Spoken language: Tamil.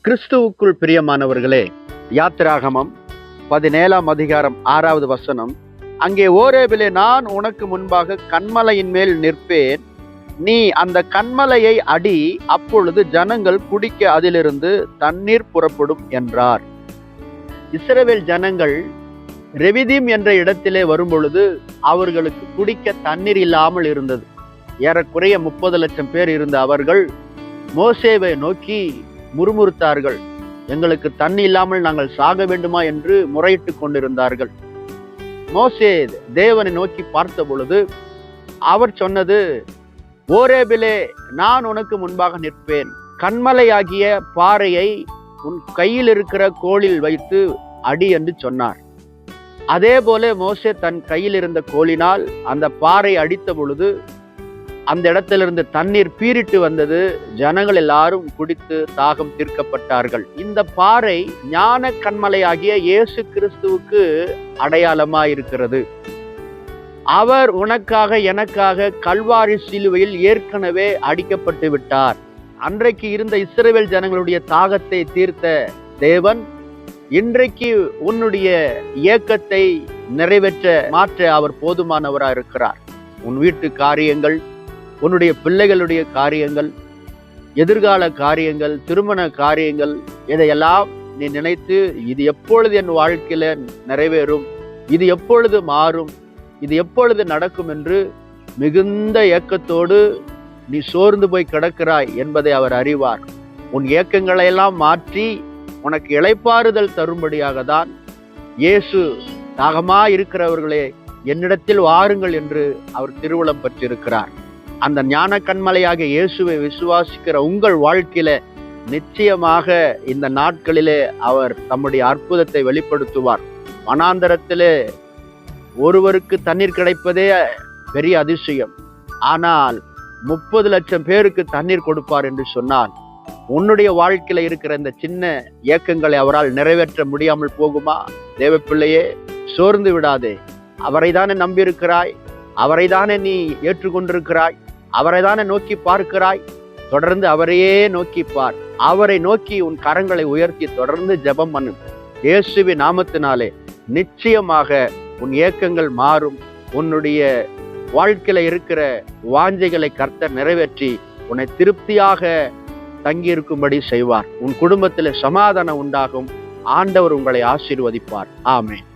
கிறிஸ்துவுக்குள் பிரியமானவர்களே, யாத்திராகமம் 17ஆம் அதிகாரம் 6வது வசனம், அங்கே ஓரேபிலே நான் உனக்கு முன்பாக கன்மலையின் மேல் நிற்பேன், நீ அந்த கன்மலையை அடி, அப்பொழுது ஜனங்கள் குடிக்க அதிலிருந்து தண்ணீர் புறப்படும் என்றார். இஸ்ரவேல் ஜனங்கள் ரெவிதீம் என்ற இடத்திலே வரும்பொழுது அவர்களுக்கு குடிக்க தண்ணீர் இல்லாமல் இருந்தது. ஏறக்குறைய 30 லட்சம் பேர் இருந்த அவர்கள் மோசேவை நோக்கி முறுமுறுத்தார்கள். எங்களுக்கு தண்ணி இல்லாமல் நாங்கள் சாக வேண்டுமா என்று முறையிட்டு கொண்டிருந்தார்கள். மோசே தேவனை நோக்கி பார்த்த பொழுது அவர் சொன்னது, ஓரேபிலே நான் உனக்கு முன்பாக நிற்பேன், கன்மலையாகிய பாறையை உன் கையில் இருக்கிற கோலில் வைத்து அடி என்று சொன்னார். அதே போல மோசே தன் கையில் இருந்த கோலினால் அந்த பாறை அடித்த பொழுது அந்த இடத்திலிருந்து தண்ணீர் பீரிட்டு வந்தது. ஜனங்கள் எல்லாரும் குடித்து தாகம் தீர்க்கப்பட்டார்கள். இந்த பாறை ஞான கன்மலையாகிய இயேசு கிறிஸ்துவுக்கு அடையாளமாயிருக்கிறது. அவர் உனக்காக எனக்காக கல்வாரி சிலுவையில் ஏற்கனவே அடிக்கப்பட்டு விட்டார். அன்றைக்கு இருந்த இஸ்ரவேல் ஜனங்களுடைய தாகத்தை தீர்த்த தேவன் இன்றைக்கு உன்னுடைய ஏக்கத்தை நிறைவேற்ற மாற்ற அவர் போதுமானவராக இருக்கிறார். உன் வீட்டு காரியங்கள், உன்னுடைய பிள்ளைகளுடைய காரியங்கள், எதிர்கால காரியங்கள், திருமண காரியங்கள், இதையெல்லாம் நீ நினைத்து இது எப்பொழுது என் வாழ்க்கையில நிறைவேறும், இது எப்பொழுது மாறும், இது எப்பொழுது நடக்கும் என்று மிகுந்த ஏக்கத்தோடு நீ சோர்ந்து போய் கிடக்கிறாய் என்பதை அவர் அறிவார். உன் ஏக்கங்களை எல்லாம் மாற்றி உனக்கு இளைப்பாறுதல் தரும்படியாக தான் இயேசு தாகமா இருக்கிறவர்களே என்னிடத்தில் வாருங்கள் என்று அவர் திருவுளம் பெற்றிருக்கிறார். அந்த ஞான கன்மலையாக இயேசுவை விசுவாசிக்கிற உங்கள் வாழ்க்கையில நிச்சயமாக இந்த நாட்களிலே அவர் தம்முடைய அற்புதத்தை வெளிப்படுத்துவார். வனாந்தரத்திலே ஒருவருக்கு தண்ணீர் கிடைப்பதே பெரிய அதிசயம். ஆனால் 30 லட்சம் பேருக்கு தண்ணீர் கொடுப்பார் என்று சொன்னால் உன்னுடைய வாழ்க்கையில இருக்கிற இந்த சின்ன ஏக்கங்களை அவரால் நிறைவேற்ற முடியாமல் போகுமா? தேவ பிள்ளையே, சோர்ந்து விடாதே. அவரை தானே நம்பியிருக்கிறாய், அவரை தானே நீ ஏற்றுக்கொண்டிருக்கிறாய், அவரை தானே நோக்கி பார்க்கிறாய். தொடர்ந்து அவரையே நோக்கி பார். அவரை நோக்கி உன் கரங்களை உயர்த்தி தொடர்ந்து ஜெபம் பண்ணு. இயேசுவின் நாமத்தினாலே நிச்சயமாக உன் ஏக்கங்கள் மாறும். உன்னுடைய வாழ்க்கையில இருக்கிற வாஞ்சைகளை கர்த்தர் நிறைவேற்றி உன்னை திருப்தியாக தங்கியிருக்கும்படி செய்வார். உன் குடும்பத்தில் சமாதானம் உண்டாகும். ஆண்டவர் உங்களை ஆசீர்வதிப்பார். ஆமென்.